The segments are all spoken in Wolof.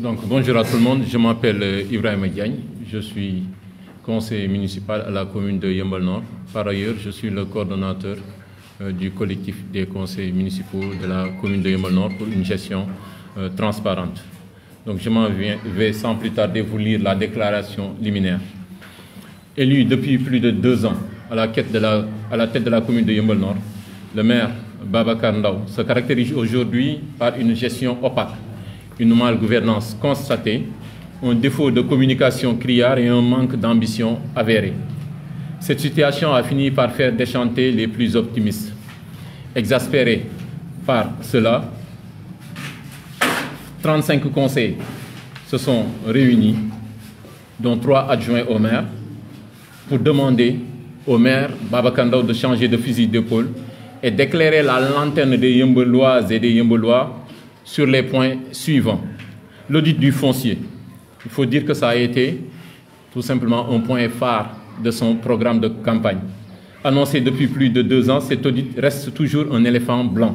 Donc, bonjour à tout le monde, je m'appelle Ibrahima Diagne, je suis conseiller municipal à la commune de Yeumbeul Nord. Par ailleurs, je suis le coordonnateur du collectif des conseils municipaux de la commune de Yeumbeul Nord pour une gestion transparente. Donc, je m'en vais sans plus tarder vous lire la déclaration liminaire. Élu depuis plus de 2 ans à la tête de la commune de Yeumbeul Nord, le maire Babacar Ndao se caractérise aujourd'hui par une gestion opaque, une malgouvernance constatée, un défaut de communication criard et un manque d'ambition avéré. Cette situation a fini par faire déchanter les plus optimistes. Exaspérés par cela, 35 conseillers se sont réunis, dont 3 adjoints au maire, pour demander au maire Babacar Ndao de changer de fusil d'épaule et d'éclairer la lanterne des Yeumbeuloises et des Yeumbeulois sur les points suivants. L'audit du foncier. Il faut dire que ça a été tout simplement un point phare de son programme de campagne. Annoncé depuis plus de 2 ans, cet audit reste toujours un éléphant blanc.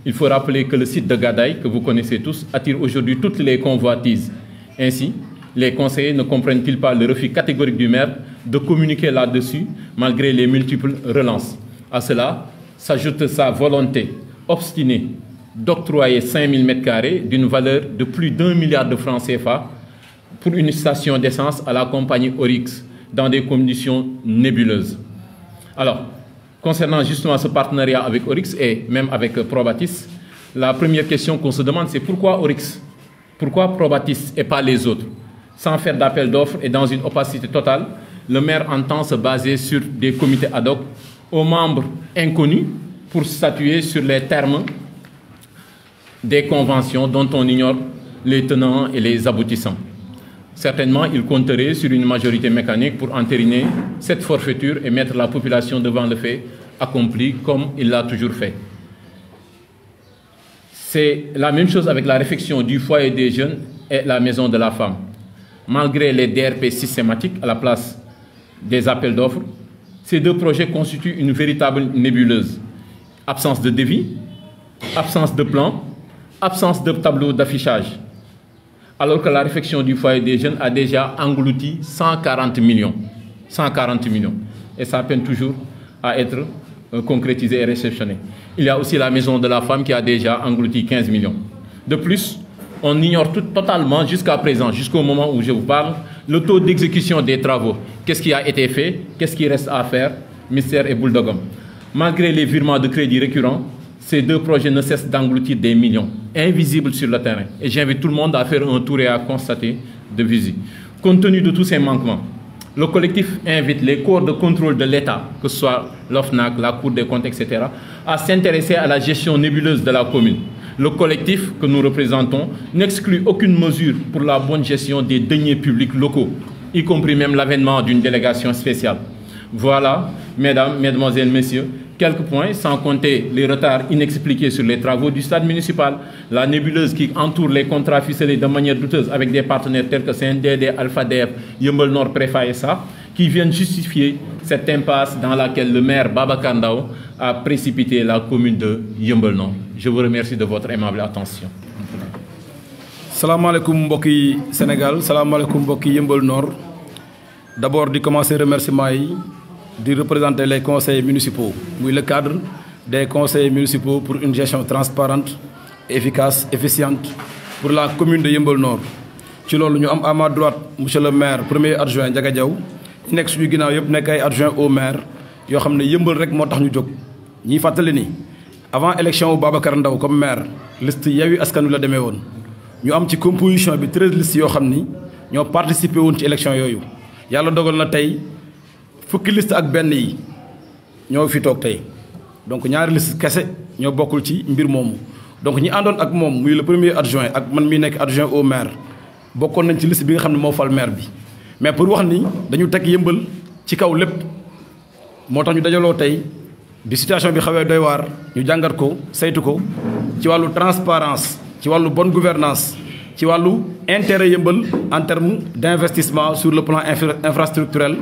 Il faut rappeler que le site de Gadaye, que vous connaissez tous, attire aujourd'hui toutes les convoitises. Ainsi, les conseillers ne comprennent-ils pas le refus catégorique du maire de communiquer là-dessus, malgré les multiples relances? À cela s'ajoute sa volonté obstinée d'octroyer 5000 m² d'une valeur de plus d'1 milliard de francs CFA pour une station d'essence à la compagnie Oryx dans des conditions nébuleuses. Alors, concernant justement ce partenariat avec Oryx et même avec Probatis, la première question qu'on se demande, c'est pourquoi Oryx? Pourquoi Probatis et pas les autres? Sans faire d'appel d'offres et dans une opacité totale, le maire entend se baser sur des comités ad hoc aux membres inconnus pour statuer sur les termes des conventions dont on ignore les tenants et les aboutissants. Certainement, il compterait sur une majorité mécanique pour entériner cette forfaiture et mettre la population devant le fait accompli comme il l'a toujours fait. C'est la même chose avec la réfection du foyer des jeunes et la maison de la femme. Malgré les DRP systématiques à la place des appels d'offres, ces 2 projets constituent une véritable nébuleuse. Absence de devis, absence de plan, absence de tableau d'affichage. Alors que la réfection du foyer des jeunes a déjà englouti 140 millions. 140 millions. Et ça peine toujours à être concrétisé et réceptionné. Il y a aussi la maison de la femme qui a déjà englouti 15 millions. De plus, on ignore totalement jusqu'à présent, jusqu'au moment où je vous parle, le taux d'exécution des travaux. Qu'est-ce qui a été fait? Qu'est-ce qui reste à faire? Mystère et boule de gomme. Malgré les virements de crédit récurrents, ces 2 projets ne cessent d'engloutir des millions, invisibles sur le terrain. Et j'invite tout le monde à faire un tour et à constater de visu. Compte tenu de tous ces manquements, le collectif invite les corps de contrôle de l'État, que ce soit l'OFNAC, la Cour des comptes, etc., à s'intéresser à la gestion nébuleuse de la commune. Le collectif que nous représentons n'exclut aucune mesure pour la bonne gestion des deniers publics locaux, y compris même l'avènement d'une délégation spéciale. Voilà, mesdames, mesdemoiselles, messieurs, quelques points, sans compter les retards inexpliqués sur les travaux du stade municipal, la nébuleuse qui entoure les contrats ficelés de manière douteuse avec des partenaires tels que CNDD, Alpha DF, Yeumbeul Nord, Préfa et ça, qui viennent justifier cette impasse dans laquelle le maire Babacar Ndao a précipité la commune de Yeumbeul Nord. Je vous remercie de votre aimable attention. Salam alaikum mbokki Sénégal, salam alaikum mbokki Yeumbeul Nord. D'abord, de commencer remerciement de représenter les conseils municipaux, oui, le cadre des conseils municipaux pour une gestion transparente, efficace, efficiente pour la commune de Yeumbeul Nord. Ci lolu ñu am à ma droite monsieur le maire premier adjoint Ndiaga Diaw nek suñu ginaaw yëpp nek ay adjoint au maire yo xamné Yeumbeul rek moo tax ñu jóg ñi fatali ni avant élection wu Babacar Ndao comme maire liste Yewwi Askan Wi la démé won ñu am ci composition bi 13 listes yo xamni ñoo participer won ci élection yoyu yalla dogal na tay fukki liste ak benn yi ñoo fi toog tey donc ñaari liste kese ñoo bokkul ci mbir moomu donc ñi àndoon ak moom muy le premier adjoint ak man mi nekk adjoint au maire bokkoon nañ ci liste bi nga xam ne moo fal maire bi mais pour wax ni dañu teg Yeumbeul ci kaw lépp moo tax ñu dajaloo tey bi situation bi xawee doy waar ñu jàngat ko saytu ko ci wàllu transparence ci wàllu bonne gouvernance ci wàllu intérêt Yeumbeul en termes d'investissement sur le plan infrastructurel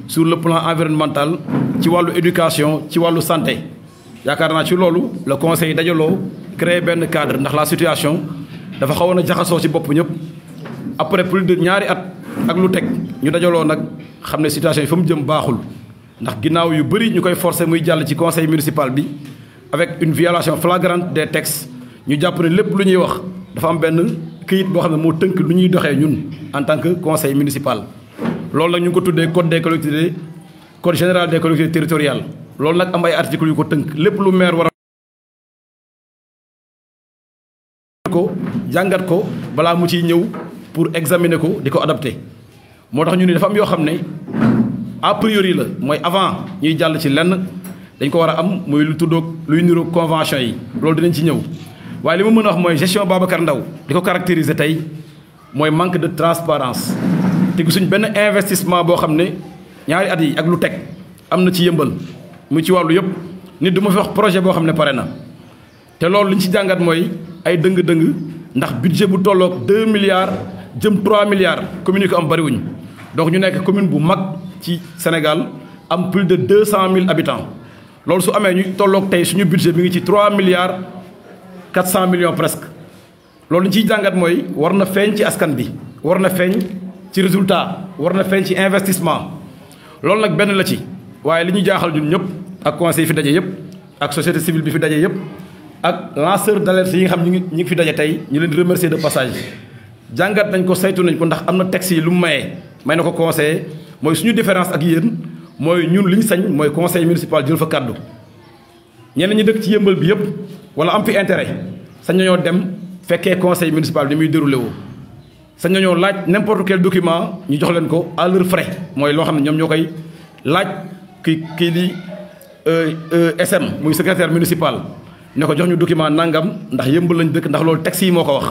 sur le plan environnemental ci wàllu éducation ci wàllu santé yaakaar naa ci loolu le conseil dajaloo créer benn cadre ndax la situation dafa xawoon a jaxasoo ci bopp ñëpp après plus de ñaari at ak lu teg ñu dajaloo nag xam ne situation yi fa mu jëm baaxul ndax ginnaaw yu bëri ñu koy forcer muy jàll ci conseil municipal bi avec une violation flagrante des textes ñu jàpp ne lépp lu ñuy wax dafa am benn këyit boo xam ne moo tënk lu ñuy doxee ñun en tant que conseil municipal. loolu nag ñu ngi ko tuddee code des collectivités code général des collectivités territoriales loolu nag am ay articles yu ko tënk lépp lu maire war ko jàngat ko balaa mu ciy ñëw pour examiner ko di ko adapté moo tax ñu ne dafa am yoo xam ne a priori la mooy avant ñuy jàll ci lenn dañ ko war a am muy lu tuddoog luy niroog convention yi loolu dinañ ci ñëw waaye li ma mën a wax mooy gestion Babacar Ndao di ko caractériser tey mooy manque de transparence te gisuñ benn investissement boo xam ne ñaari at yi ak lu teg am na ci yëmbal mu ci wàllu yëpp nit du ma fi wax projet boo xam ne pare na te loolu li ñu ci jàngat mooy ay dëng-dëng ndax budget bu tolloog 2 milliards jëm 3 milliards commune ko am bariwuñ donc ñu nekk commune bu mag ci Sénégal am plus de 200 000 habitants loolu su amee ñu tolloog tey suñu budget bi ngi ci 3 milliards 400 millions presque loolu ñu ciy jàngat mooy war na feeñ ci askan bi war na feeñ ci résultat war na feeñ ci investissement loolu nag benn la ci waaye li ñu jaaxal ñun ñëpp ak conseil yi fi daje yëpp ak société civile bi fi daje yëpp ak lanceur d'alerte yi nga xam ñu ngi fi daje tey ñu leen di remercier de passage jàngat nañ ko saytu nañ ko ndax am na texte yi lu mu may na ko conseiller mooy suñu différence ak yéen mooy ñun li ñu sañ mooy conseil municipal jël fa kàddu ñeneen ñi dëkk ci yëmbal bi yëpp wala am fi intérêt sañ nañoo dem fekkee conseil municipal bi muy déroulé woo sañ nañoo laaj n'importe quel document ñu jox leen ko à leurs frais mooy loo xam ne ñoom ñoo koy laaj kii di SM muy secrétaire municipal ne ko jox ñu document nangam ndax yëmbal lañ dëkk ndax loolu texte yi moo ko wax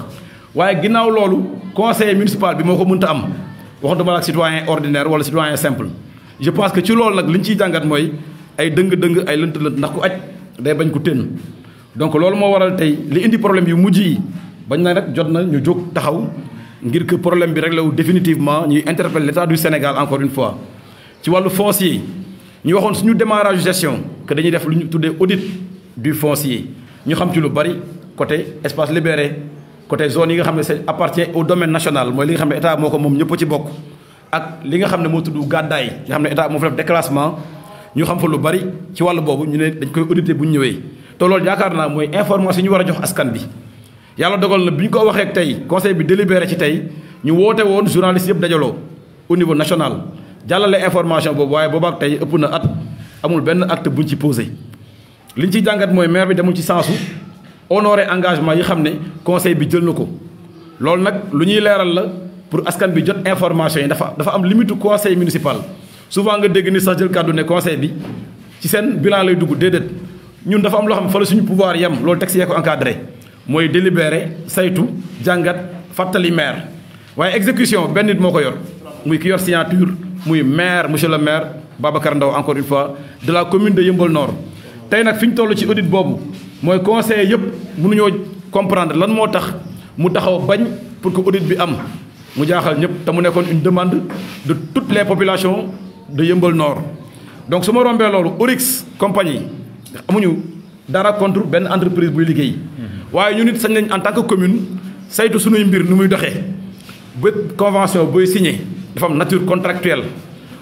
waaye ginnaaw loolu conseil municipal bi moo ko mënta am waxatuma la ak citoyen ordinaire wala citoyen simple je pense que ci loolu nag li ñu ciy jàngat mooy ay dëng-dëng ay lënt-lënt ndax ku aj day bañ ko tën donc loolu moo waral tey li indi problème yu mujj yi bañ na nag jot na ñu jóg taxaw ngir que problème bi réglé wu définitivement ñuy interpeller l'État du Sénégal encore une fois ci wàllu foncier ñu waxoon suñu démarrage gestion que dañuy def lu ñu tuddee audit du foncier ñu xam ci lu bari côté espace libéré côté zone yi nga xam ne c'est appartient au domaine national mooy li nga xam ne état moo ko moom ñëpp ci bokk ak li nga xam ne moo tudd gàddaay nga xam ne état moo fa def déclassement ñu xam fa lu bari ci wàllu boobu ñu ne dañ koy auditer bu ñu ñëwee te loolu yaakaar naa mooy information yi ñu war a jox askan bi yàlla dogal na bi ñu ko waxee tey conseil bi délibéré ci tey ñu woote woon journaliste yëpp dajaloo au niveau national jàllale information boobu waaye boobaak tey ëpp na at amul benn acte buñ ci posé li ñu ciy jàngat mooy maire bi demul ci sensu honorer engagement yi xam ne conseil bi jël na ko loolu nag lu ñuy leeral la pour askan bi jot information yi dafa am limite conseil municipal souvent nga dégg ni sax jël kàddu ne conseil bi ci seen bilan lay dugg déedéet ñun dafa am loo xam ne fa la suñu pouvoir yem loolu texte yee ko encadré mooy délibéré saytu jàngat fàttali maire waaye exécution benn nit moo ko yor muy ki yor signature muy maire monsieur le maire Babacar Ndao encore une fois de la commune de Yeumbeul Nord tey nag fi ñu toll ci audit boobu mooy conseil yëpp mënuñoo comprendre lan moo tax mu taxaw bañ pour que audit bi am mu jaaxal ñëpp te mu nekkoon une demande de toutes les populations de Yeumbeul Nord donc su ma rombee loolu Oryx compagnie amuñu dara contre benn entreprise buy liggéey waaye ñu nit sañ nañ en tant que commune saytu suñuy mbir nu muy doxee ba convention booy signé dafa am nature contractuelle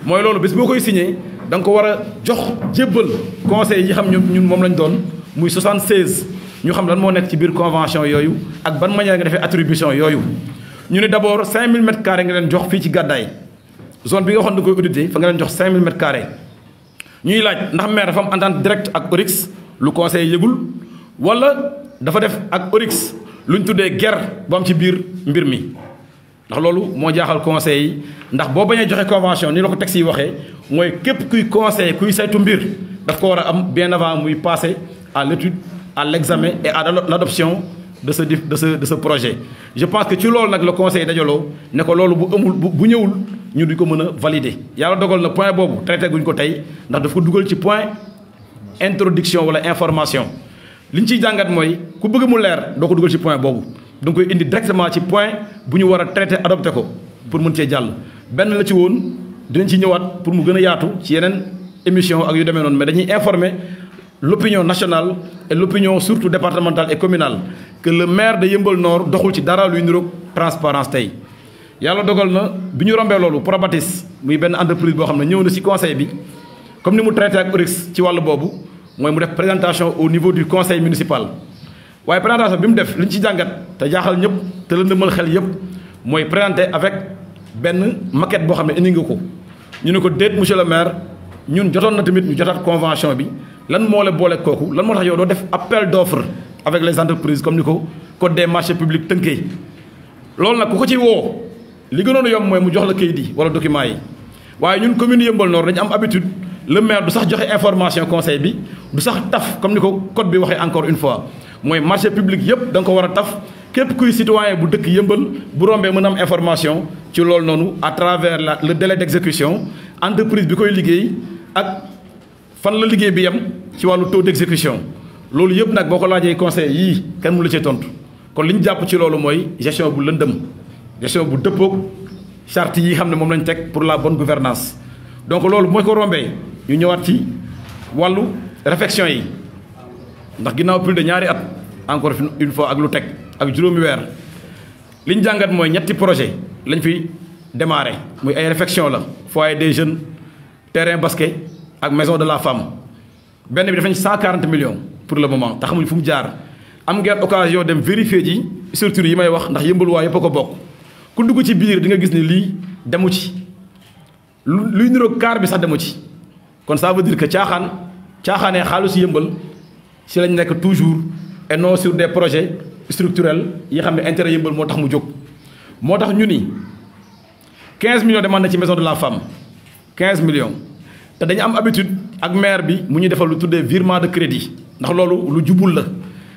mooy loolu bés boo koy signé da nga ko war a jox jébbal conseil yi xam ñun moom lañ doon muy 76 ñu xam lan moo nekk ci biir convention yooyu ak ban manière nga defee attribution yooyu ñu ne d'abord 5000 mètres carrés nga leen jox fii ci gàddaay zone bi nga waxoon da koy audité fa nga leen jox 5000 mètres carrés ñuy laaj ndax maire dafa am entente direct ak Oryx lu conseil yëgul wala dafa def ak Oryx lu ñu tuddee guerre bu am ci biir mbir mi ndax loolu moo jaaxal conseil yi ndax boo bañee joxe convention ni la ko texte yi waxee mooy képp kuy conseil kuy saytu mbir daf ko war a am bien avant muy passer à l'étude à l'examen et à l'adoption de ce projet je pense que ci loolu nag le conseil dajaloo ne ko loolu bu amul bu ñëwul ñu duñ ko mën a valider yàlla dogal na point boobu traité guñ ko tey ndax daf ko dugal ci point introduction wala information li ñu ciy jàngat mooy ku bëgg mu leer doo ko dugal ci point boobu da nga koy indi directement ci point bu ñu war a traité adopté ko pour mën cee jàll benn la ci woon dinañ ci ñëwaat pour mu gën a yaatu ci yeneen émission ak yu demee noonu mais dañuy informer l'opinion nationale et l'opinion surtout départementale et communale que le maire de Yeumbeul Nord doxul ci dara luy niroog transparence tey yàlla dogal na bi ñu rombee loolu Probatis muy benn entreprise boo xam ne ñëw na ci conseil bi comme ni mu traité ak Oryx ci wàllu boobu mooy mu def présentation au niveau du conseil municipal. waaye présentation bi mu def li ñu ci jàngat te jaaxal ñëpp te la ndëmal xel yëpp mooy présenté avec benn maquette boo xam ne indi nga ko ñu ne ko déet monsieur le maire ñun jotoon na tamit ñu jotaat convention bi lan moo la boole kooku lan moo tax yow doo def appel d'offre avec les entreprises comme ni ko code des marchés publics tënkee. loolu nag ku ko ci woo li gënoon a yomb mooy mu jox la kayit yi wala documents yi waaye ñun commune Yeumbeul Nord dañu am habitude le maire du sax joxe information conseil bi du sax taf comme ni ko code bi waxee encore une fois mooy marché public yëpp da nga ko war a taf képp kuy citoyen bu dëkk Yeumbeul bu rombee mën a am information ci loolu noonu à travers le délai d'exécution entreprise bi koy liggéey ak fan la liggéey bi yem ci wàllu taux d'exécution loolu yëpp nag boo ko laajee conseil yii kenn mu la cee tontu kon li ñu jàpp ci loolu mooy gestion bu lëndëm gestion bu dëppoog charte yi xam ne moom lañ teg pour la bonne gouvernance donc loolu mooy ko rombee ñu ñëwaat ci wàllu réflexion yi ndax ginnaaw plus de ñaari at encore une fois ak lu teg ak juróomi weer li ñu jàngat mooy ñetti projet lañ fi démarré muy ay réflexion la foyer des jeunes terrain basket ak maison de la femme benn bi dafañ 140 millions pour le moment te xamuñ fu mu jaar am ngeen occasion dem vérifier ji structure yi may wax ndax Yeumbeul waa yëpp a ko bokk ku dugg ci biir di nga gis ni lii demu ci luy niroog kaar bi sax demu ci kon ça veut dire que caaxaanee xaalisu Yeumbeul si lañ nekk toujours et non sur des projets structurels yi xam ne intérêt Yeumbeul moo tax mu jóg moo tax ñu ni 15 millions demande na ci maison de la femme 15 millions te dañu am habitude ak maire bi mu ñuy defal lu tuddee virement de crédit ndax loolu lu jubul la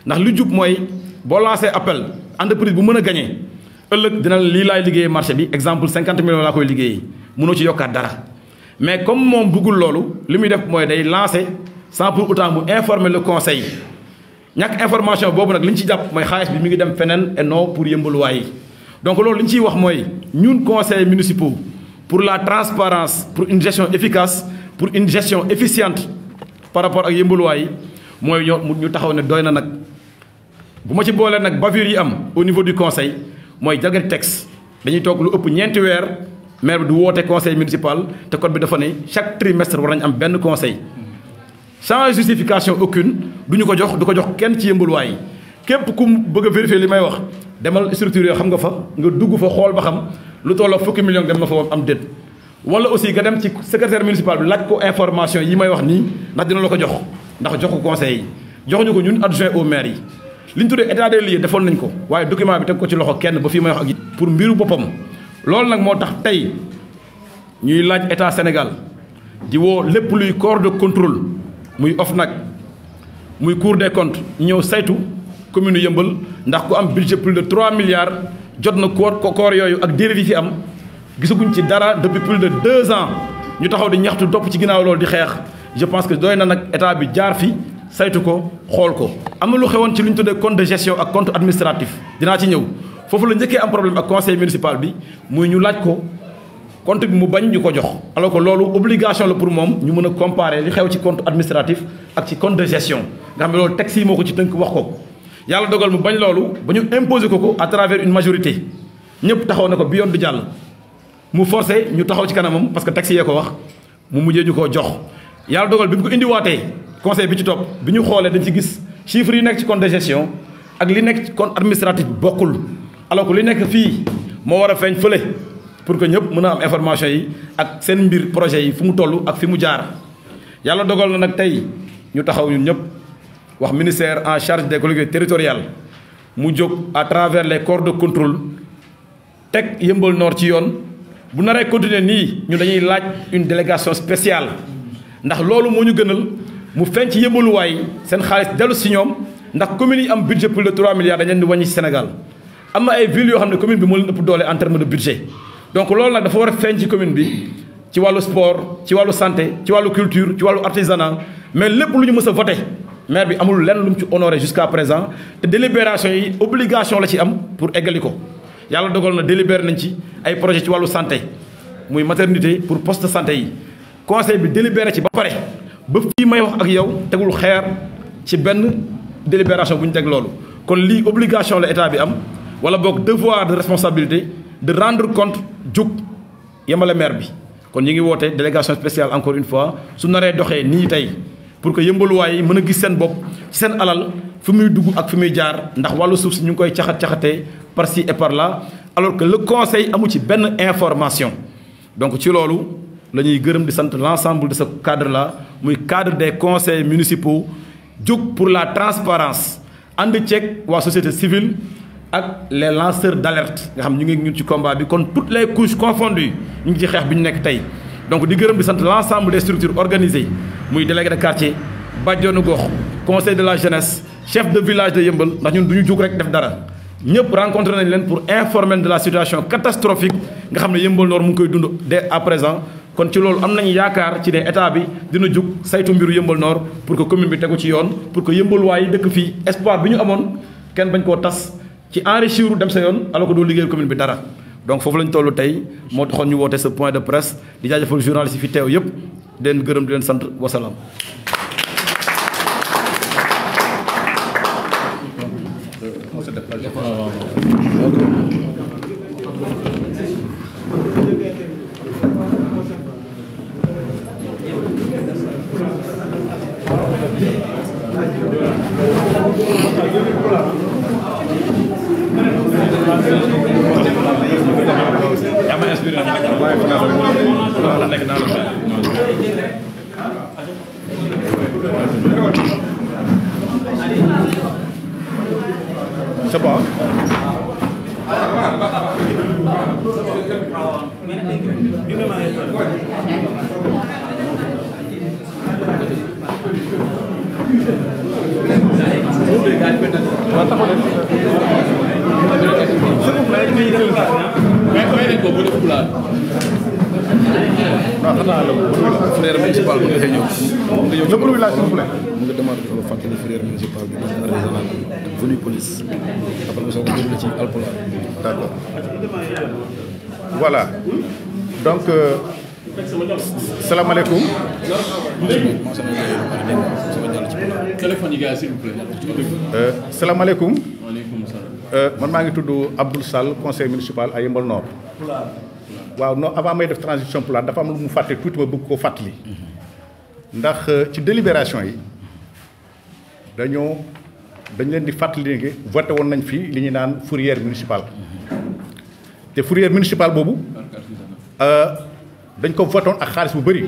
ndax lu jub mooy boo lancé appel entreprise bu mën a gagné ëllëg dina lii laay liggéeyee marché bi exemple 50 millions laa koy liggéeyee mënoo ci yokkaat dara mais comme moom bëggul loolu li muy def mooy day lancé sans pour autant mu informer le conseil ñàkk information boobu nag li ñu ci jàpp mooy xaalis bi mi ngi dem feneen et non pour Yeumbeul waa yi donc loolu li ñu ciy wax mooy ñun conseils municipaux pour la transparence pour une gestion efficace pour une gestion efficiente par rapport ak Yeumbeul waa yi mooy ñu taxaw ne doy na nag bu ma ci boolee nag bavure yi am au niveau du conseil mooy jalgati texte dañuy toog lu ëpp ñeenti weer maire bi du woote conseil municipal te code bi dafa ne chaque trimestre war nañu am benn conseil sans justification aucune du ko jox kenn ci Yeumbeul waa yi képp ku bëgg a vérifier li may wax demal structure yoo xam nga fa nga dugg fa xool ba xam lu tolloo fukki million dem na fa am déet wala aussi nga dem ci secrétaire municipal bi laaj ko information yi may wax nii ndax dina la ko jox ndax jox ko conseil yi joxuñu ko ñun adjoint au maire yi li ñu tuddee état des lieux defoon nañ ko waaye document bi teg ko ci loxo kenn ba fii may wax ak pour mbiru boppam loolu nag moo tax tey ñuy laaj état Sénégal di woo lépp luy corps de contrôle muy OFNAC muy cour des comptes ñu ñëw saytu commune Yeumbeul ndax ku am budget plus de 3 milliards jot na corps yooyu ak dérive yi fi am gisaguñ ci dara depuis plus de 2 ans ñu taxaw di ñaxtu topp ci ginnaaw loolu di xeex je pense que doy na nag état bi jaar fi saytu ko xool ko. am na lu xewoon ci lu ñu tuddee compte de gestion ak compte administratif dinaa ci ñëw foofu la njëkkee am problème ak conseil municipal bi muy ñu laaj ko compte bi mu bañ ñu ko jox alors que loolu obligation la pour moom ñu mën a comparer li xew ci compte administratif ak ci compte de gestion nga xam ne loolu texte yi moo ko ci tënk wax ko yàlla dogal mu bañ loolu ba ñu imposer ko à travers une majorité ñëpp taxaw na ko bi yoon du jàll mu forcé ñu taxaw ci kanamam parce que texte yee ko wax mu mujjee ñu koo jox yàlla dogal bi mu ko indiwaatee conseil bi ci topp bi ñu xoolee dañ ci gis chiffres yi nekk ci compte de gestion ak li nekk ci compte administratif bokkul alors que li nekk fii moo war a feeñ fële pour que ñëpp mën a am information yi ak seen mbir projet yi fu mu toll ak fi mu jaar yàlla dogal na nag tey ñu taxaw ñun ñëpp wax ministère en charge des collectivités territoriales mu jóg à travers les corps de contrôle teg Yeumbeul Nord ci yoon bu naree continuer nii ñu dañuy laaj une délégation spéciale ndax loolu moo ñu gënal mu feeñ ci Yeumbeul waa yi seen xaalis dellu si ñoom ndax communes yi am budget plus de 3 milliards dañ leen di wàññi ci Sénégal am na ay villes yoo xam ne commune bi moo leen ëpp doole en terme de budget donc loolu nag dafa war a feeñ ci commune bi ci wàllu sport ci wàllu santé ci wàllu culture ci wàllu artisanat mais lépp lu ñu mës a voté maire bi amul lenn lu mu ci honoré jusqu'à présent te délibération yi obligation la ci am pour eggali ko yàlla dogal na délibéré nañ ci ay projet ci wàllu santé muy maternité pour poste de santé yi conseil bi délibéré ci ba pare ba fii may wax ak yow tegul xeer ci benn délibération bu ñu teg loolu kon lii obligation la état bi am wala boog devoir de responsabilité de rendre compte jug yemale maire bi kon ñu ngi woote délégation spéciale encore une fois su naree doxee nii tey pour que yëmbaluwaay yi mën a gis seen bopp ci seen alal fi muy dugg ak fi muy jaar ndax wàllu suuf si ñu ngi koy caxat-caxatee par ci et par là alors que le conseil amu ci benn information donc ci loolu la ñuy gërëm di sant l'ensemble de ce cadre là muy cadre des conseils municipaux jóg pour la transparence ànd ceeg waa société civile ak les lanceurs d'alerte nga xam ñu ngi ñun ci combat bi kon toutes les couches confondues ñu ngi ci xeex bi ñu nekk tey donc di gërëm di sant l'ensemble des structures organisées muy délégué de quartier bàjjoonu gox conseil de la jeunesse chef de village de Yeumbeul ndax ñun du ñu jóg rek def dara ñëpp rencontré nañ leen pour informer de la situation catastrophique nga xam ne Yeumbeul Nord mu ngi koy dund dès à présent kon ci loolu am nañu yaakaar ci ne état bi dina jug saytu mbiru Yeumbeul Nord pour que commune bi tegu ci yoon pour que Yeumbeul waay dëkk fii espoir bi ñu amoon kenn bañ koo tas ci enrichir dem sa yoon alors que doo liggéeyal commune bi dara donc foofu lañ toll tey moo taxoon ñu woote ce point de presse di jaajëfal journalistes yi fi teew yëpp di leen gërëm di leen sant wasalaam. C'est bon. frère municipal bi nga xëy ñëw. Le bruit là, s'il vous plaît. mu nga demande ko fàttali frère municipal bi dans la régionale venu police après nga soog a jël ci alpulaar. D'accord. Voilà. Donc, salam alaikum. Téléphone yi gars s'il vous plaît. Salam alaikum. Waaleykum salaam. Man maa ngi tudd Abdoul Sall conseil municipal à Yeumbeul Nord. waaw non avant may def transition pulaar dafa am lu mu fàtte tuuti ma bëgg koo fàttali. ndax ci délibération yi dañ leen di fàttali ne voté woon nañ fii li ñuy naan fourrière municipale. te fourrière municipale boobu dañ ko voté woon ak xaalis bu bëri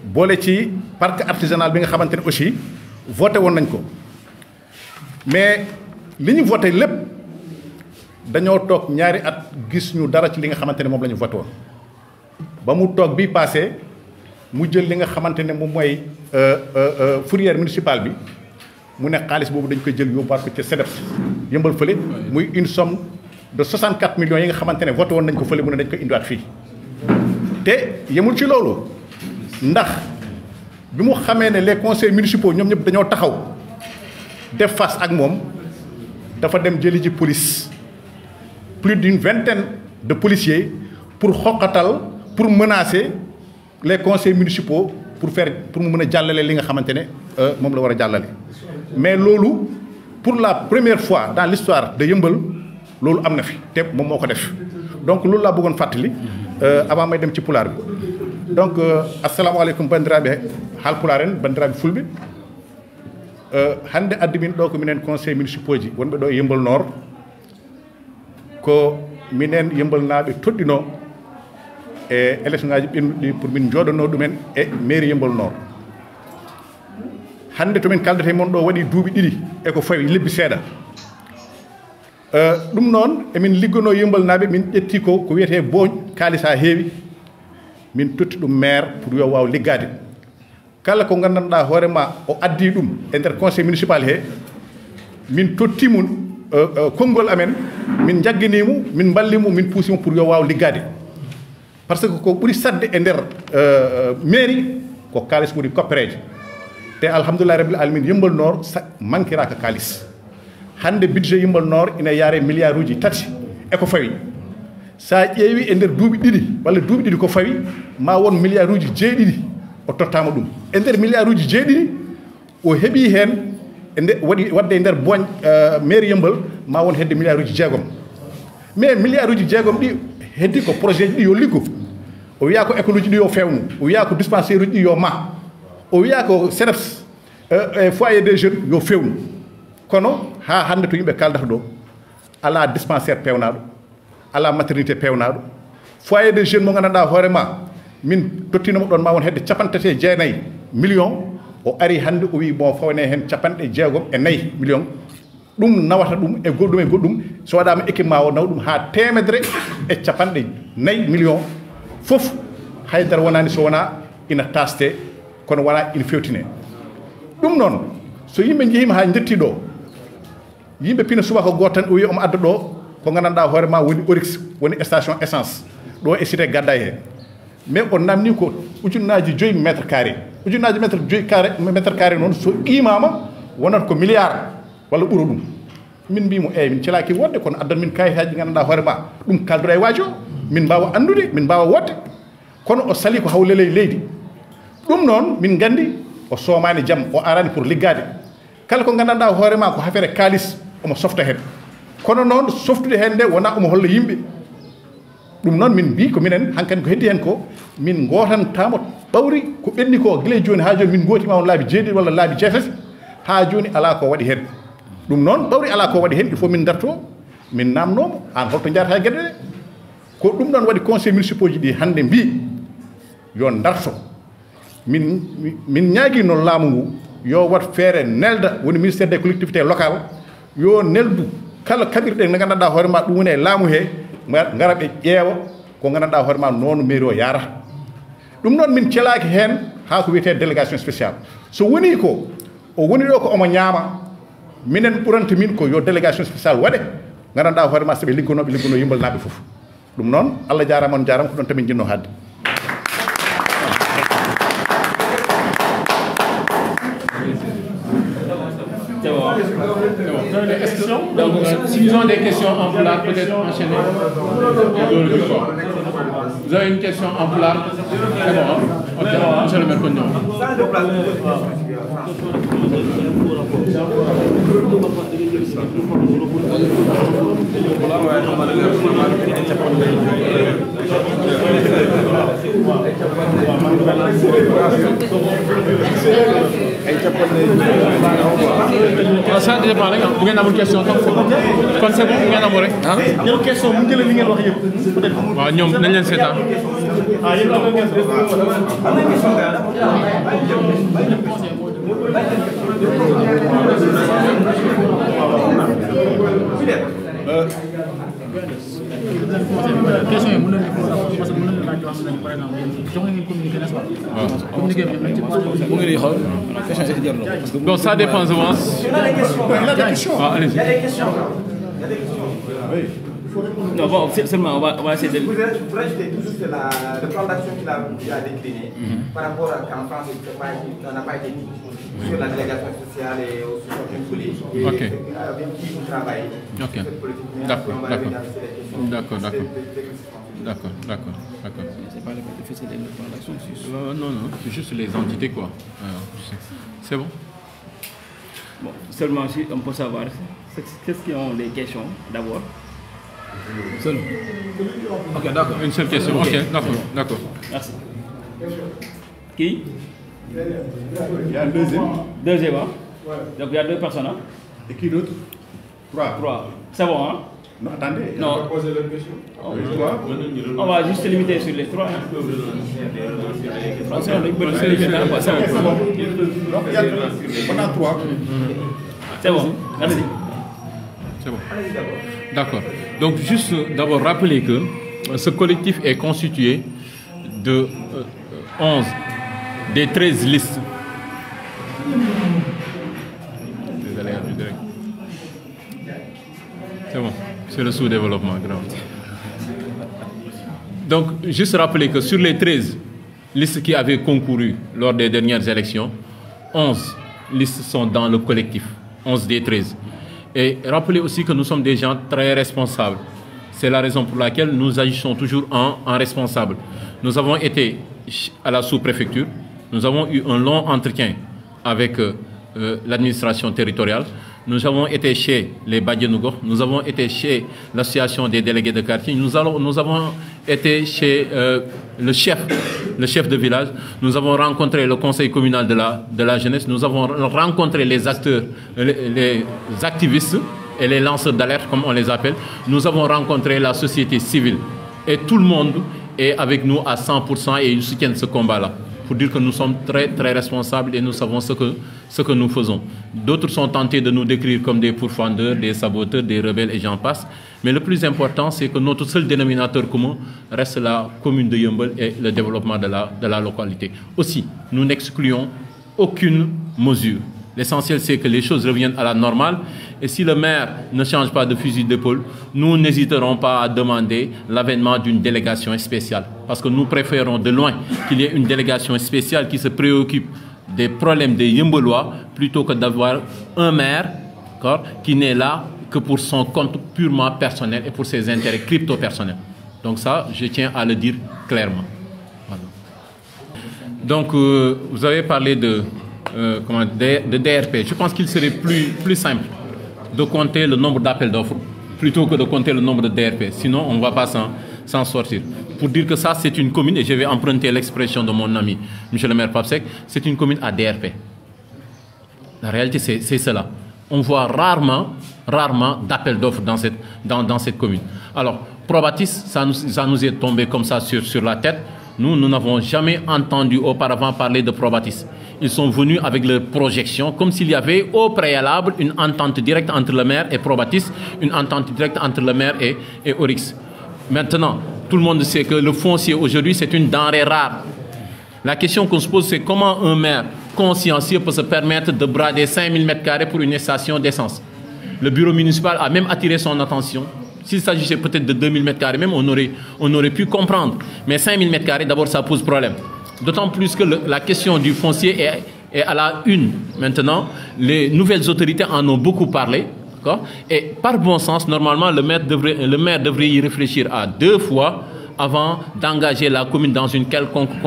boole ci parc artisanal bi nga xamante ne aussi voté woon nañ ko mais li ñu voté lépp dañoo toog ñaari at gis ñu dara ci li nga xamante ne moom la ñu voté woon ba mu toog bii passé mu jël li nga xamante ne moom mooy fourrière municipale bi mu ne xaalis boobu dañ koy jël yóbbuwaat ko ca CEDEPS yëmbal fële muy une somme de 64 millions yi nga xamante ne voté woon nañ ko fële mu ne dañ koy indiwaat fii te yemul ci loolu ndax bi mu xamee ne les conseils municipaux ñoom ñëpp dañoo taxaw def face ak moom dafa dem jëli ji police plus d'une vingtaine de policiers pour xoqatal pour menacer les conseils municipaux pour mu mën a jàllale li nga xamante ne moom la war a jàllale mais loolu pour la première fois dans l'histoire de Yeumbeul loolu am na fi te moom moo ko def donc loolu laa bëggoon fàttali avant may dem ci pulaar bi donc assalamualeykum bandiraɓe haalpularen bandiraɓe fulɓe hannde addi min ɗo ko minen conseil municipaux ji wonɓe ɗo e Yeumbeul Nord ko minen Yeumbeul naaɓe toɗɗino e élection ngaji ɓennuɗi pour min jooɗono ɗumen e mairie Yeumbeul Nord hannde to min kaldete mon ɗo waɗi duuɓi ɗiɗi eko fawi lebbi seeɗa ɗum noon emin liggono Yeumbeul naaɓe min ƴetti ko wiyete booñ kaalis ha heewi min totti ɗum maire pour yo waw liggade kala ko gandanɗa hoorema o addi ɗum e nder conseil municipal he min tottimum konngol amen min jagganimo min ballimo min puusimo pour yo waw liggade par ce que ko ɓuuri sadde e nder mairie ko kaalis ɓuuri koppereje te alhamdulillah rabbil alamin Yeumbeul Nord manquiraka kaalis hande budget Yeumbeul Nord ina yaare milliard uji tati eko fawi sa ƴeewi e nder duuɓi ɗiɗi walla duuɓi ɗiɗi ko fawi ma won milliard uji jeeɗiɗi o tottama ɗum e nder milliard uji jeeɗiɗi o heeɓi hen wadde e nder boñ mairie Yeumbeul ma won hedde milliard uji jeegom mais milliards uji jeegom ɗi heddi ko projet ji ɗi yo liggo o wiya ko école uji ɗi yo fewnu o wiya ko dispensaire uji ɗi yo ma o wiya ko CNEPS foyer des jeunes yo fewnu kono ha hande to yimɓe kaldata ɗo ala dispensaire pewnaɗo ala maternité pewnaɗo foyer des jeunes mo gandanɗa hoorema min tottinoma ɗon ma won hedde 39 millions o ari hande o wi bon fawne hen 64 millions ɗum nawata ɗum e goɗɗum so waɗama équipement o naw ɗum ha 154 millions fof haydara wonani so wona ina taste kono wona ina fewtine ɗum noon so yimɓe jeehima ha jetti ɗo yimɓe pina subaka goto tan o wi omo adda ɗo ko gandanɗa hoorema woni Oryx woni station essence ɗo e cité gadda he mais on namni ko ujunnaji 5 mètre carré ujunnaji mètre carré noon so qimama wonata ko milliard walla ɓuuro ɗum min mbimo min celaki wonde kono addan min kayitaji gandanɗa hoorema ɗum kalduɗa e waaji o min mbawa andude min mbawa wodde kono o sali ko hawlele leydi ɗum noon min gandi o somani jaam o arani pour liggade kala ko gandanɗa hoorema ko hafere kalis omo softa hen kono noon softude hen nde wona omo holla yimɓe ɗum noon min mbi ko minen hankkadi ko heddi hen ko min gotantamo ɓawri ko ɓenni ko guila joni ha joni min gotima on laabi 7 walla laabi 6 ha joni ala ko waɗi hen ɗum noon ɓawri ala ko waɗi hen il faut min darto min namnomo an holto jarata gueɗe ɗe ko ɗum ɗon waɗi conseil municipal ji ɗi hande mbi yo darto min ñaagui noon laamu ngu yo wat feere nelda woni ministére des collectivités locales yo neldu kala kaɓirɗe nde gandanɗa hoorema ɗum woni e laamu he gara ɓe ƴeewa ko gandanɗa hoorema noon mairie o yarata ɗum noon min celaki hen ha ko wiyete délégation spéciale so woni ko o woni ɗo ko omo ñaama minen ɓuranta min ko yo délégation spéciale waɗe gandanɗa hoorema soɓe liggono yimbal naɓe foof ɗum noon Allah jarama on jarama ko ɗon tamin jinno hadde Donc, s'ils ont des questions en plat, peut-être enchaîner. Vous avez une question en plat? C'est bon, hein? Ok, monsieur le maire Cognon. Ça dépend rek bu ngeen amul question tam kon c'est bon bu ngeen amul rek ah ñoo question mu jël li ngeen wax yëpp peut-être waaw ñoom nañ leen seetaan ah yéen am ngeen question yi mën nañu ko parce que mën nañu laaj wax nañu par exemple jox ngeen communiqué n'est-ce pas communiqué bi nañ ci mu ngi xool question est jar na donc ça dépend souvent il y a des questions il y a des questions oui non bon seulement on va essayer de vous rajoutez toujours c'est le plan d'action qu'il a décliné par rapport à qu'en France on n'a pas été sur la délégation sociale et au soutien politique et avec qui vous travaillez cette politique d'accord c'est pas le fait de plan d'action non c'est juste les entités quoi c'est bon seulement si on peut savoir qu'est-ce qui ont des questions d'abord seul ok d'accord une seule question ok d'accord merci qui il y a un deuxième hein? Donc il y a 2 personnes hein? Et qui d'autre 3 c'est bon hein? Non, attendez, non. On va poser la question. On va juste limiter sur les 3. On a 3. C'est bon, allez-y. C'est bon. D'accord. Donc, juste d'abord rappeler que ce collectif est constitué de 11 des 13 listes. C'est bon. C'est le sous-développement grave. Donc, juste rappeler que sur les 13 listes qui avaient concouru lors des dernières élections, 11 listes sont dans le collectif, 11 des 13. Et rappeler aussi que nous sommes des gens très responsables. C'est la raison pour laquelle nous agissons toujours en responsable. Nous avons été à la sous-préfecture, nous avons eu un long entretien avec l'administration territoriale. Nous avons été chez les Badjanougor, nous avons été chez l'association des délégués de quartier, nous avons été chez le chef de village, nous avons rencontré le conseil communal de la jeunesse, nous avons rencontré les acteurs, les activistes et les lanceurs d'alerte, comme on les appelle. Nous avons rencontré la société civile et tout le monde est avec nous à 100% et ils soutiennent ce combat-là. Pour dire que nous sommes très, très responsables et nous savons ce que nous faisons. D'autres sont tentés de nous décrire comme des pourfendeurs, des saboteurs, des rebelles et j'en passe. Mais le plus important, c'est que notre seul dénominateur commun reste la commune de Yeumbeul et le développement de la localité. Aussi, nous n'excluons aucune mesure. L'essentiel, c'est que les choses reviennent à la normale. Et si le maire ne change pas de fusil d'épaule, nous n'hésiterons pas à demander l'avènement d'une délégation spéciale. Parce que nous préférons de loin qu'il y ait une délégation spéciale qui se préoccupe des problèmes des Yeumbeullois plutôt que d'avoir un maire qui n'est là que pour son compte purement personnel et pour ses intérêts crypto-personnels. Donc ça, je tiens à le dire clairement. Voilà. Donc, vous avez parlé de DRP. Je pense qu'il serait plus simple de compter le nombre d'appels d'offres plutôt que de compter le nombre de DRP. Sinon, on ne va pas s'en sortir. Pour dire que ça, c'est une commune, et je vais emprunter l'expression de mon ami, M. le maire Papsek, c'est une commune à DRP. La réalité, c'est cela. On voit rarement d'appels d'offres dans cette commune. Alors, Probatis, ça nous est tombé comme ça sur la tête. Nous n'avons jamais entendu auparavant parler de Probatis. Ils sont venus avec leur projection, comme s'il y avait au préalable une entente directe entre le maire et Probatis, une entente directe entre le maire et Oryx. Maintenant, tout le monde sait que le foncier aujourd'hui, c'est une denrée rare. La question qu'on se pose, c'est comment un maire consciencieux peut se permettre de brader 5000 m² pour une station d'essence. Le bureau municipal a même attiré son attention. S'il s'agissait peut-être de 2000 m², même on aurait pu comprendre. Mais 5000 m², d'abord, ça pose problème. D'autant plus que la question du foncier est à la une. Maintenant, les nouvelles autorités en ont beaucoup parlé. Et par bon sens, normalement, le maire devrait y réfléchir à 2 fois avant d'engager la commune dans une quelconque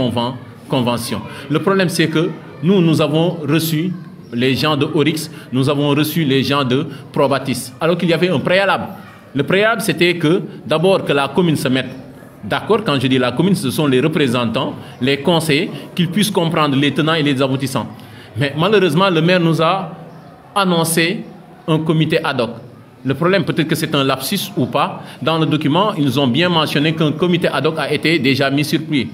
convention. Le problème, c'est que nous avons reçu les gens de Oryx, nous avons reçu les gens de Probatis, alors qu'il y avait un préalable. Le préalable, c'était que d'abord que la commune se mette d'accord. Quand je dis la commune, ce sont les représentants, les conseillers, qu'ils puissent comprendre les tenants et les aboutissants. Mais malheureusement, le maire nous a annoncé un comité ad hoc. Le problème, peut-être que c'est un lapsus ou pas. Dans le document, ils ont bien mentionné qu'un comité ad hoc a été déjà mis sur pied.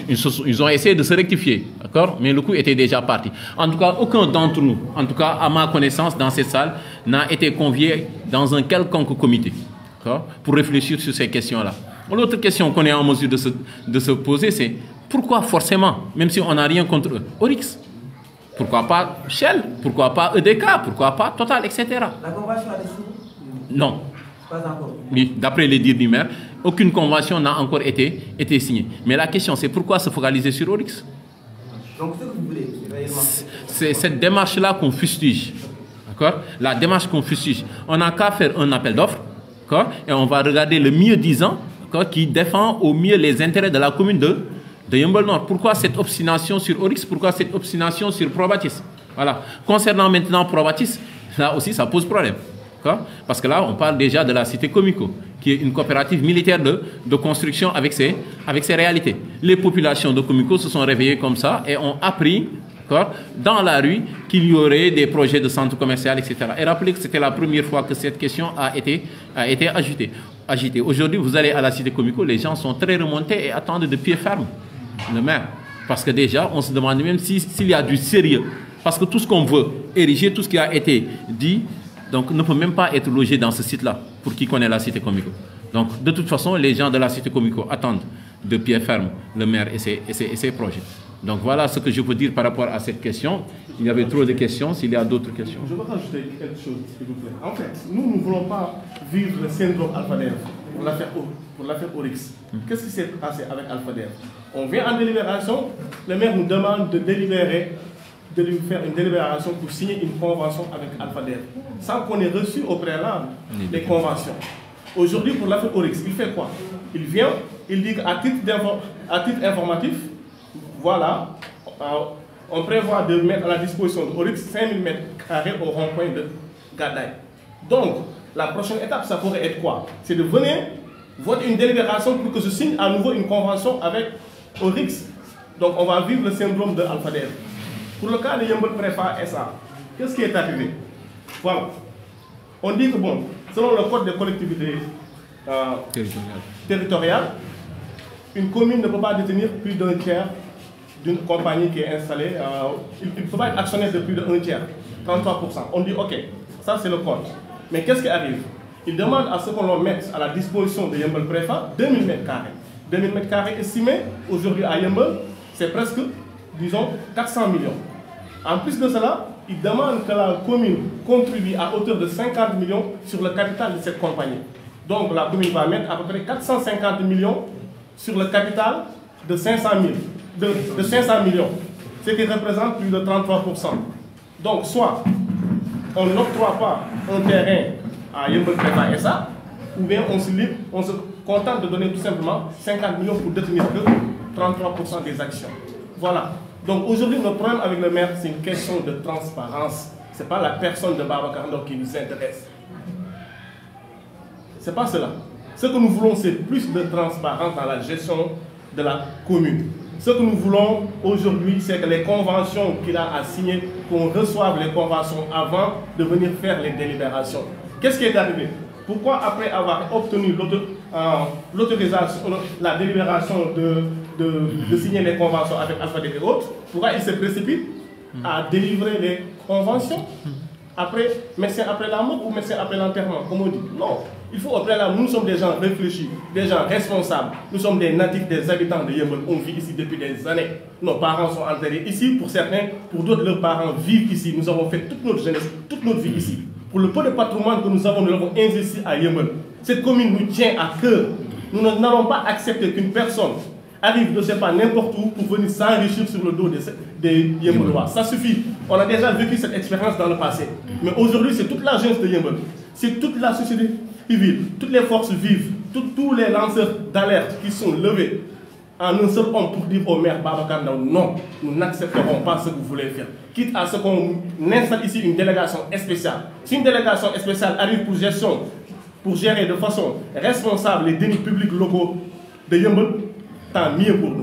Ils ont essayé de se rectifier, d'accord? Mais le coup était déjà parti. En tout cas, aucun d'entre nous, en tout cas à ma connaissance dans cette salle, n'a été convié dans un quelconque comité, pour réfléchir sur ces questions-là. L'autre question qu'on est en mesure de se poser, c'est pourquoi forcément, même si on n'a rien contre eux, Oryx? Pourquoi pas Shell? Pourquoi pas EDK? Pourquoi pas Total, etc. La convention a été signée? Non. Pas encore. Oui, d'après les dires du maire, aucune convention n'a encore été signée. Mais la question, c'est pourquoi se focaliser sur Oryx? Donc, ce que vous voulez, c'est cette démarche-là qu'on fustige. D'accord? La démarche qu'on fustige. On n'a qu'à faire un appel d'offres, et on va regarder le mieux disant, qui défend au mieux les intérêts de la commune de Yeumbeul Nord. Pourquoi cette obstination sur Oryx? Pourquoi cette obstination sur Probatis? Voilà. Concernant maintenant Probatis, là aussi, ça pose problème. Parce que là, on parle déjà de la cité Comico, qui est une coopérative militaire de construction avec ses réalités. Les populations de Comico se sont réveillées comme ça et ont appris dans la rue qu'il y aurait des projets de centre commercial, etc. Et rappelez que c'était la première fois que cette question a été agitée. Aujourd'hui, vous allez à la cité Comico, les gens sont très remontés et attendent de pied ferme le maire. Parce que déjà, on se demande même s'il y a du sérieux. Parce que tout ce qu'on veut ériger, tout ce qui a été dit, donc ne peut même pas être logé dans ce site-là, pour qui connaît la cité Comico. Donc, de toute façon, les gens de la cité Comico attendent de pied ferme le maire et ses projets. Donc, voilà ce que je peux dire par rapport à cette question. Il y avait trop de questions. S'il y a d'autres questions. Je veux rajouter quelque chose, s'il vous plaît. En fait, nous ne voulons pas vivre le syndrome Alpha-Dev pour l'affaire Oryx. Qu'est-ce qui s'est passé avec Alpha-Dev? On vient en délibération, le maire nous demande de délibérer, de lui faire une délibération pour signer une convention avec Alpha-Dev, sans qu'on ait reçu au préalable les conventions. Aujourd'hui, pour l'affaire Oryx, il fait quoi? Il vient, il dit qu'à titre informatif, voilà, on prévoit de mettre à la disposition de Oryx 5000 m² au rond-point Gadaï. Donc, la prochaine étape, ça pourrait être quoi? C'est de venir voter une délibération pour que je signe à nouveau une convention avec Orix. Donc, on va vivre le syndrome de Alpha Dev. Pour le cas de Yeumbeul Préfa SA, qu'est-ce qui est arrivé? Voilà. On dit que, bon, selon le code des collectivités territoriales, une commune ne peut pas détenir plus d'un tiers d'une compagnie qui est installée. Il ne peut pas être actionnaire de plus d'un tiers, 33%. On dit, OK, ça c'est le code. Mais qu'est-ce qui arrive? Il demande à ce qu'on le mette à la disposition de Yeumbeul Préfa 2000 m². 2000 m² estimés aujourd'hui à Yeumbeul, c'est presque, disons, 400 millions. En plus de cela, il demande que la commune contribue à hauteur de 50 millions sur le capital de cette compagnie. Donc la commune va mettre à peu près 450 millions sur le capital de 500 millions, ce qui représente plus de 33%. Donc soit on n'octroie pas un terrain à Yeumbeul Préfa SA, ou bien on se contente de donner tout simplement 50 millions pour détenir que 33% des actions. Voilà. Donc aujourd'hui, notre problème avec le maire, c'est une question de transparence. Ce n'est pas la personne de Babacar Ndao qui nous intéresse. Ce n'est pas cela. Ce que nous voulons, c'est plus de transparence dans la gestion de la commune. Ce que nous voulons aujourd'hui, c'est que les conventions qu'il a à signer, qu'on reçoive les conventions avant de venir faire les délibérations. Qu'est-ce qui est arrivé? Pourquoi après avoir obtenu l'autorisation, la délibération de signer les conventions avec Alpha Dev et autres, pourquoi il se précipite à délivrer les conventions après médecin après la mort ou médecin après l'enterrement, comme on dit? Non, il faut au préalable, nous sommes des gens réfléchis, des gens responsables, nous sommes des natifs, des habitants de Yeumbeul, on vit ici depuis des années. Nos parents sont enterrés ici, pour certains, pour d'autres, leurs parents vivent ici. Nous avons fait toute notre jeunesse, toute notre vie ici. Pour le peu de patrimoine que nous avons investi à Yeumbeul. Cette commune nous tient à cœur. Nous n'allons pas accepter qu'une personne arrive, je ne sais pas, n'importe où pour venir s'enrichir sur le dos des Yembeulois. Ça suffit. On a déjà vécu cette expérience dans le passé. Mais aujourd'hui, c'est toute la jeunesse de Yeumbeul. C'est toute la société civile, toutes les forces vives, tous les lanceurs d'alerte qui sont levés en un seul homme pour dire au maire Babacar Ndao, non, nous n'accepterons pas ce que vous voulez faire. Quitte à ce qu'on installe ici une délégation spéciale. Si une délégation spéciale arrive pour gérer de façon responsable les deniers publics locaux de Yeumbeul, tant mieux pour nous.